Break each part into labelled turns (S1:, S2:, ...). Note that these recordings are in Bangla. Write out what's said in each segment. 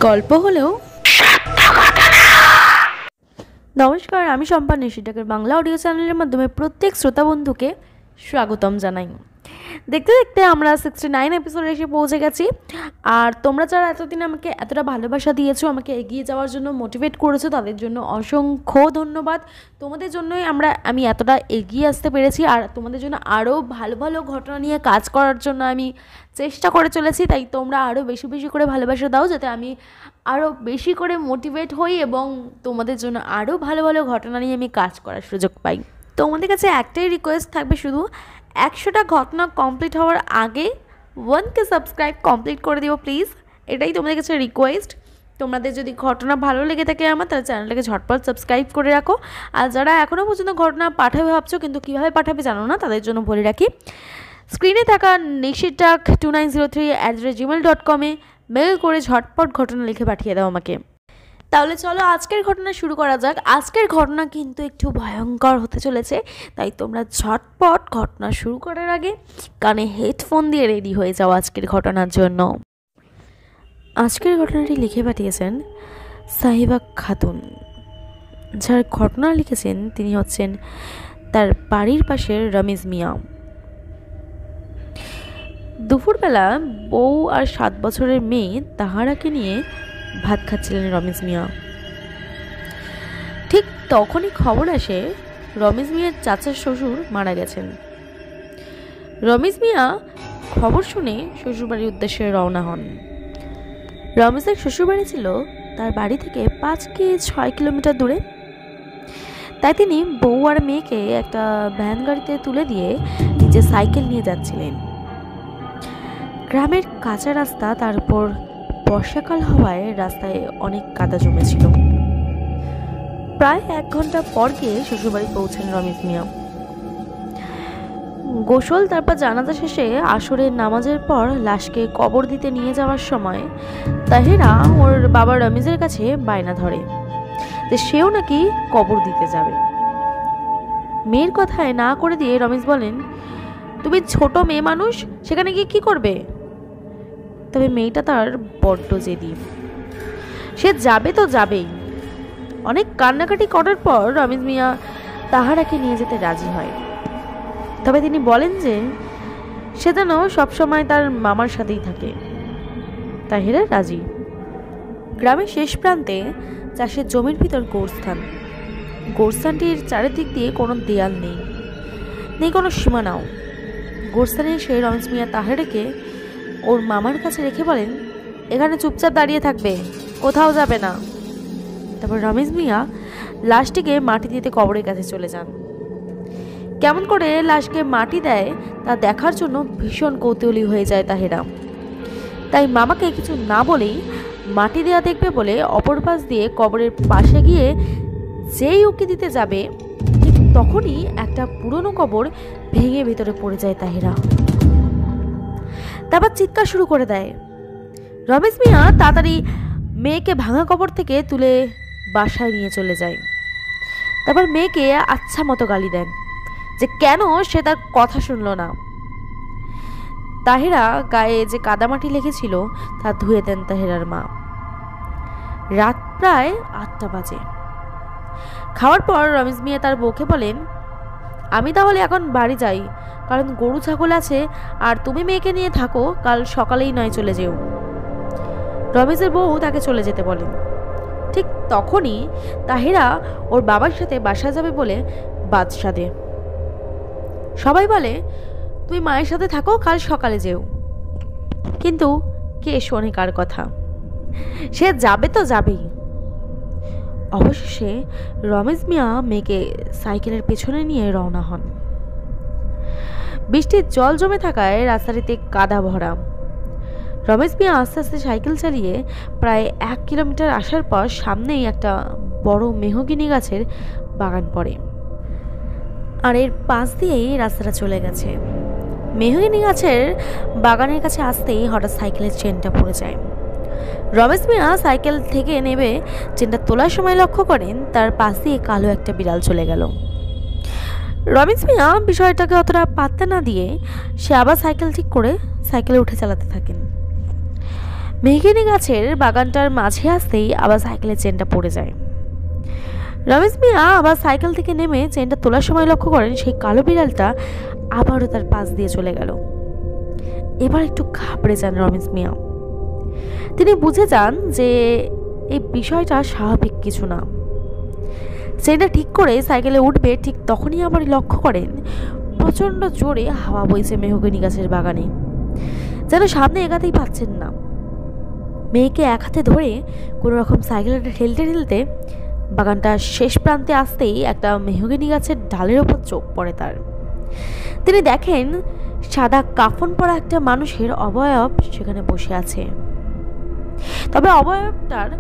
S1: গল্প হলেও নমস্কার, আমি সম্পা নিশিটাকের বাংলা অডিও চ্যানেলের মাধ্যমে প্রত্যেক শ্রোতা বন্ধুকে স্বাগতম জানাই। দেখতে দেখতে আমরা 69 এপিসোডে এসে পৌঁছে গেছি। আর তোমরা যারা এতদিন আমাকে এতটা ভালোবাসা দিয়েছো, আমাকে এগিয়ে যাওয়ার জন্য মোটিভেট করেছো, তাদের জন্য অসংখ্য ধন্যবাদ। তোমাদের জন্যই আমি এতটা এগিয়ে আসতে পেরেছি। আর তোমাদের জন্য আরও ভালো ভালো ঘটনা নিয়ে কাজ করার জন্য আমি চেষ্টা করে চলেছি। তাই তোমরা আরও বেশি বেশি করে ভালোবাসা দাও, যাতে আমি আরও বেশি করে মোটিভেট হই এবং তোমাদের জন্য আরও ভালো ভালো ঘটনা নিয়ে আমি কাজ করার সুযোগ পাই। তোমাদের কাছে একটাই রিকোয়েস্ট থাকবে, শুধু 100টা ঘটনা কমপ্লিট হওয়ার আগে 1K সাবস্ক্রাইব কমপ্লিট করে দিও প্লিজ। এটাই তোমাদের কাছে রিকোয়েস্ট। তোমাদের যদি ঘটনা ভালো লেগে থাকে আমার, তাহলে চ্যানেলটাকে ঝটপট সাবস্ক্রাইব করে রাখো। আর যারা এখনও পর্যন্ত ঘটনা পাঠাবে ভাবছো কিন্তু কীভাবে পাঠাবে জানো না, তাদের জন্য বলে রাখি, স্ক্রিনে থাকা nishittak2903@gmail.com মেল করে ঝটপট ঘটনা লিখে পাঠিয়ে দাও আমাকে। তাহলে চলো আজকের ঘটনা শুরু করা যাক। আজকের ঘটনা কিন্তু একটু ভয়ঙ্কর হতে চলেছে, তাই তোমরা ঝটপট ঘটনা শুরু করার আগে কানে হেডফোন দিয়ে রেডি হয়ে যাও আজকের ঘটনার জন্য। আজকের ঘটনাটি লিখে পাঠিয়েছেন সাহিবা খাতুন। যার ঘটনা লিখেছেন তিনি হচ্ছেন তার বাড়ির পাশের রমেশ মিয়া। দুপুরবেলা বউ আর 7 বছরের মেয়ে তাহারাকে নিয়ে ভাত খাচ্ছিলেন রমেশ মিয়া। ঠিক তখনই খবর আসে রমেশ মিয়ার চাচার শ্বশুর মারা গেছেন। রমেশ মিয়া খবর শুনে শ্বশুরবাড়ির উদ্দেশ্যে রওনা হন। রমেশের শ্বশুরবাড়ি ছিল তার বাড়ি থেকে 5-6 কিলোমিটার দূরে। তাই তিনি বউ আর মেয়েকে একটা ভ্যান গাড়িতে তুলে দিয়ে নিজে সাইকেল নিয়ে যাচ্ছিলেন। গ্রামের কাঁচা রাস্তা, তারপর বর্ষাকাল হওয়ায় রাস্তায় অনেক কাদা জমেছিল। প্রায় 1 ঘন্টা পর গিয়ে শ্বশুরবাড়ি পৌঁছেন রমেশ মিয়া। গোসল তারপর জানাজা শেষে আসরের নামাজের পর লাশকে কবর দিতে নিয়ে যাওয়ার সময় তাহেরা ওর বাবা রমেশের কাছে বায়না ধরে যে সেও নাকি কবর দিতে যাবে। মেয়ের কথায় না করে দিয়ে রমেশ বলেন, তুমি ছোট মেয়ে মানুষ, সেখানে গিয়ে কি করবে? তবে মেয়েটা তার বড্ড জেদি, সে যাবে তো যাবেই। অনেক কান্নাকাটি করার পর রমেশ মিয়া তাহারাকে নিয়ে যেতে রাজি হয়। তবে তিনি বলেন যে সে যেন সবসময় তার মামার সাথেই থাকে। তাহেরা রাজি। গ্রামের শেষ প্রান্তে চাষের জমির ভিতর গোরস্থান। গোরস্থানটির চারিদিক দিয়ে কোনো দেয়াল নেই, কোনো সীমানাও। গোরস্থানে এসে রমেশ মিয়া তাহেরাকে ওর মামার কাছে রেখে বলেন, এখানে চুপচাপ দাঁড়িয়ে থাকবে, কোথাও যাবে না। তারপর রমেশ মিয়া লাশটিকে মাটি দিতে কবরের কাছে চলে যান। কেমন করে লাশকে মাটি দেয় তা দেখার জন্য ভীষণ কৌতূহলী হয়ে যায় তাহেরা। তাই মামাকে কিছু না বলেই মাটি দেওয়া দেখবে বলে অপর পাশ দিয়ে কবরের পাশে গিয়ে যেই উকি দিতে যাবে, ঠিক তখনই একটা পুরনো কবর ভেঙে ভেতরে পড়ে যায় তাহেরা। তারপর চিৎকার শুরু করে দেয়। রমেশ মিয়া তাড়াতাড়ি মেয়েকে ভাঙা কবর থেকে তুলে বাসায় নিয়ে চলে যায়। তারপর মেয়েকে আচ্ছা মতো গালি দেন যে কেন সে তার কথা শুনল না। তাহেরা গায়ে যে কাদামাটি লেগেছিল তা ধুয়ে দেন তাহেরার মা। রাত প্রায় 8টা বাজে। খাওয়ার পর রমেশ মিয়া তার বউকে বলেন, আমি তাহলে এখন বাড়ি যাই, কারণ গরু ছাগল আছে, আর তুমি মেয়েকে নিয়ে থাকো, কাল সকালেই নয় চলে যেও। রমেশের বউ তাকে চলে যেতে বলেন। ঠিক তখনই তাহেরা ওর বাবার সাথে বাসায় যাবে বলে বাদ সাধে। সবাই বলে, তুমি মায়ের সাথে থাকো, কাল সকালে যেও। কিন্তু কে শোনে কার কথা? সে যাবে তো যাবেই। অবশেষে রমেশ মিয়া মেয়েকে সাইকেলের পেছনে নিয়ে রওনা হন। বৃষ্টির জল জমে থাকায় রাস্তাটিতে কাদা ভরা। রমেশ মিয়া আস্তে আস্তে সাইকেল চালিয়ে প্রায় 1 কিলোমিটার আসার পর সামনেই একটা বড় মেহগিনি গাছের বাগান পড়ে। আর এর পাশ দিয়েই রাস্তাটা চলে গেছে। মেহগিনি গাছের বাগানের কাছে আসতেই হঠাৎ সাইকেলের চেনটা পড়ে যায়। রমেশ মিয়া সাইকেল থেকে নেমে চেনটা তোলার সময় লক্ষ্য করেন তার পাশ দিয়ে কালো একটা বিড়াল চলে গেল। রমেশ মিয়া বিষয়টাকে অতটা পাত্তা না দিয়ে সে আবার সাইকেল ঠিক করে সাইকেলে উঠে চালাতে থাকেন। মেহগিনি গাছের বাগানটার মাঝে আসতেই আবার সাইকেলের চেনটা পড়ে যায়। রমেশ মিয়া আবার সাইকেল থেকে নেমে চেনটা তোলার সময় লক্ষ্য করেন সেই কালো বিড়ালটা আবারও তার পাশ দিয়ে চলে গেল। এবার একটু ঘাবড়ে যান রমেশ মিয়া। তিনি বুঝে যান যে এই বিষয়টা স্বাভাবিক কিছু না। চেনটা ঠিক করে সাইকেলে উঠবে, ঠিক তখনই আবার লক্ষ্য করেন প্রচণ্ড জোরে হাওয়া বইছে মেহগিনি গাছের বাগানে, যেন সামনে এগাতেই পাচ্ছেন না। মেয়েকে এক হাতে ধরে কোনো রকম সাইকেলটা ঠেলতে ঠেলতে বাগানটার শেষ প্রান্তে আসতেই একটা মেহগিনি গাছের ডালের ওপর চোখ পড়ে তার। তিনি দেখেন সাদা কাফন পরা একটা মানুষের অবয়ব সেখানে বসে আছে, তবে অবয়বটার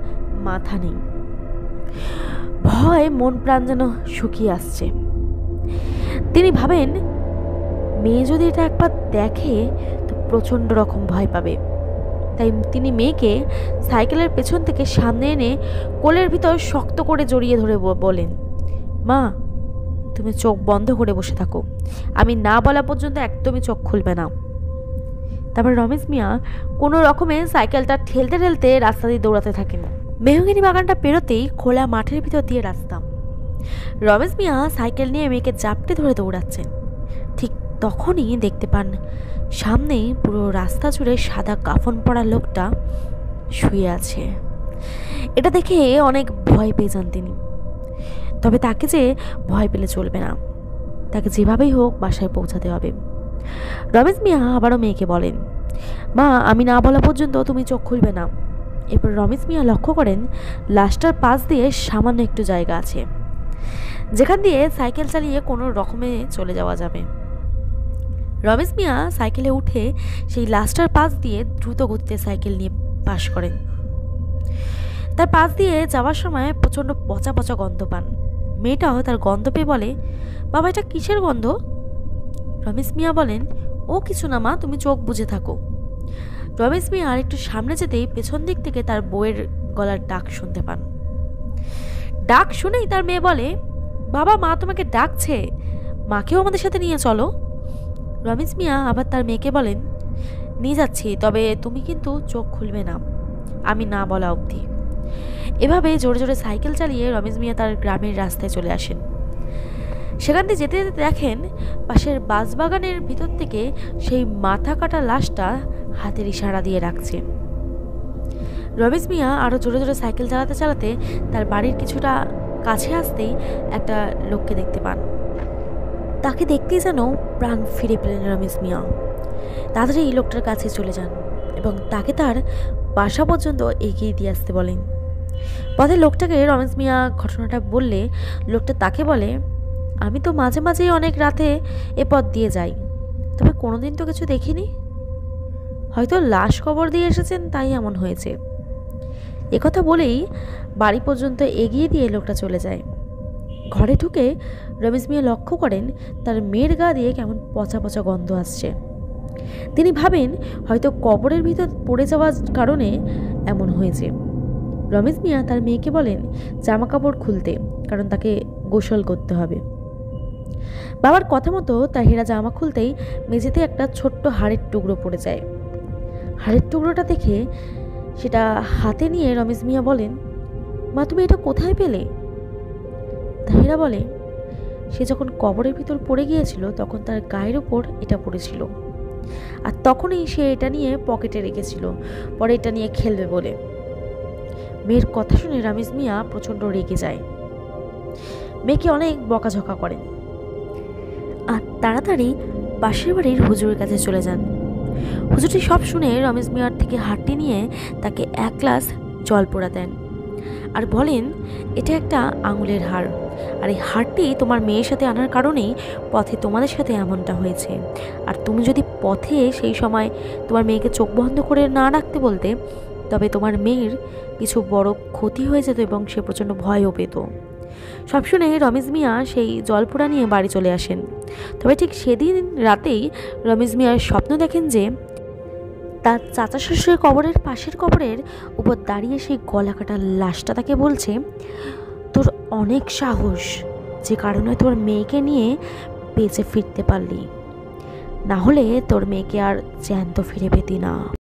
S1: মাথা নেই। ভয় মন প্রাণ যেন শুকিয়ে আসছে। তিনি ভাবেন মেয়ে যদি এটা একবার দেখে তো প্রচণ্ড রকম ভয় পাবে। তাই তিনি মেয়েকে সাইকেলের পেছন থেকে সামনে এনে কোলের ভিতর শক্ত করে জড়িয়ে ধরে বলেন, মা তুমি চোখ বন্ধ করে বসে থাকো, আমি না বলা পর্যন্ত একদমই চোখ খুলবে না। তারপর রমেশ মিয়া কোনো রকমে সাইকেলটা ঠেলতে ঠেলতে রাস্তা দিয়ে দৌড়াতে থাকেন। মেহগিনি বাগানটা পেরোতেই খোলা মাঠের ভিতর দিয়ে রাস্তা। রমেশ মিয়া সাইকেল নিয়ে মেয়েকে জাপটে ধরে দৌড়াচ্ছেন। ঠিক তখনই দেখতে পান সামনেই পুরো রাস্তা জুড়ে সাদা কাফন পরা লোকটা শুয়ে আছে। এটা দেখে অনেক ভয় পেয়ে যান তিনি। তবে তাকে যে ভয় পেলে চলবে না, তাকে যেভাবেই হোক বাসায় পৌঁছাতে হবে। রমেশ মিয়া আবারও মেয়েকে বলেন, মা আমি না বলা পর্যন্ত তুমি চোখ খুলবে না। এরপর রমেশ মিয়া লক্ষ্য করেন লাশটার পাশ দিয়ে সামান্য একটু জায়গা আছে, যেখান দিয়ে সাইকেল চালিয়ে কোনো রকমে চলে যাওয়া যাবে। রমেশ মিয়া সাইকেলে উঠে সেই লাশটার পাশ দিয়ে দ্রুত গতিতে সাইকেল নিয়ে পাশ করেন। তার পাশ দিয়ে যাওয়ার সময় প্রচণ্ড পচা পচা গন্ধ পান। মেয়েটাও তার গন্ধ পেয়ে বলে, বাবা এটা কিসের গন্ধ? রমেশ মিয়া বলেন, ও কিছু না মা, তুমি চোখ বুজে থাকো। রমেশ মিয়া আর একটু সামনে যেতেই পেছন দিক থেকে তার বউয়ের গলার ডাক শুনতে পান। ডাক শুনেই তার মেয়ে বলে, বাবা মা তোমাকে ডাকছে, মাকেও আমাদের সাথে নিয়ে চলো। রমেশ মিয়া আবার তার মেয়েকে বলেন, নিয়ে যাচ্ছি, তবে তুমি কিন্তু চোখ খুলবে না আমি না বলা অবধি। এভাবে জোরে জোরে সাইকেল চালিয়ে রমেশ মিয়া তার গ্রামের রাস্তায় চলে আসেন। সেখান থেকে যেতে যেতে দেখেন পাশের বাঁশবাগানের ভিতর থেকে সেই মাথা কাটা লাশটা হাতের ইশারা দিয়ে রাখছে। রমেশ মিয়া আরও জোরে জোরে সাইকেল চালাতে চালাতে তার বাড়ির কিছুটা কাছে আসতেই একটা লোককে দেখতে পান। তাকে দেখতেই যেন প্রাণ ফিরে পেলেন রমেশ মিয়া। তাড়াতাড়ি এই লোকটার কাছে চলে যান এবং তাকে তার বাসা পর্যন্ত এগিয়ে দিয়ে আসতে বলেন। পথে লোকটাকে রমেশ মিয়া ঘটনাটা বললে লোকটা তাকে বলে, আমি তো মাঝে মাঝেই অনেক রাতে এ পথ দিয়ে যাই, তবে কোনোদিন তো কিছু দেখিনি, হয়তো লাশ কবর দিয়ে এসেছেন তাই এমন হয়েছে। একথা বলেই বাড়ি পর্যন্ত এগিয়ে দিয়ে লোকটা চলে যায়। ঘরে ঢুকে রমেশ মিয়া লক্ষ্য করেন তার মেয়ের গা দিয়ে কেমন পচা পচা গন্ধ আসছে। তিনি ভাবেন হয়তো কবরের ভিতর পড়ে যাওয়ার কারণে এমন হয়েছে। রমেশ মিয়া তার মেয়েকে বলেন জামা কাপড় খুলতে, কারণ তাকে গোসল করতে হবে। বাবার কথা মতো তাহিরা জামা খুলতেই মেঝেতে একটা ছোট্ট হাড়ের টুকরো পড়ে যায়। হাড়ের টুকরোটা দেখে সেটা হাতে নিয়ে রমেশ মিয়া বলেন, মা তুমি এটা কোথায় পেলে? তাহিরা বলে, সে যখন কবরের ভিতর পড়ে গিয়েছিল তখন তার গায়ের উপর এটা পড়েছিল, আর তখনই সে এটা নিয়ে পকেটে রেখেছিল, পরে এটা নিয়ে খেলবে বলে। মেয়ের কথা শুনে রমেশ মিয়া প্রচণ্ড রেগে যায়, মেয়েকে অনেক বকাঝকা করেন আর তাড়াতাড়ি পাশের বাড়ির হুজুরের কাছে চলে যান। হুজুরটি সব শুনে রমেশ মিয়ার থেকে হাড়টি নিয়ে তাকে এক গ্লাস জল পোড়া দেন আর বলেন, এটা একটা আঙুলের হাড়, আর এই হাড়টি তোমার মেয়ের সাথে আনার কারণেই পথে তোমাদের সাথে এমনটা হয়েছে। আর তুমি যদি পথে সেই সময় তোমার মেয়েকে চোখ বন্ধ করে না রাখতে বলতে, তবে তোমার মেয়ের কিছু বড় ক্ষতি হয়ে যেত এবং সে প্রচণ্ড ভয়ও পেত। সব শুনে রমেশ মিয়া সেই জলপোড়া নিয়ে বাড়ি চলে আসেন। তবে ঠিক সেদিন রাতেই রমেশ মিয়া স্বপ্ন দেখেন যে তার চাচা শ্বশুরের কবরের পাশের কবরের উপর দাঁড়িয়ে সেই গলা কাটা লাশটা তাকে বলছে, তোর অনেক সাহস, যে কারণে তোর মেয়েকে নিয়ে বেঁচে ফিরতে পারলি, না হলে তোর মেয়েকে আর জ্যান্ত ফিরে পেতি না।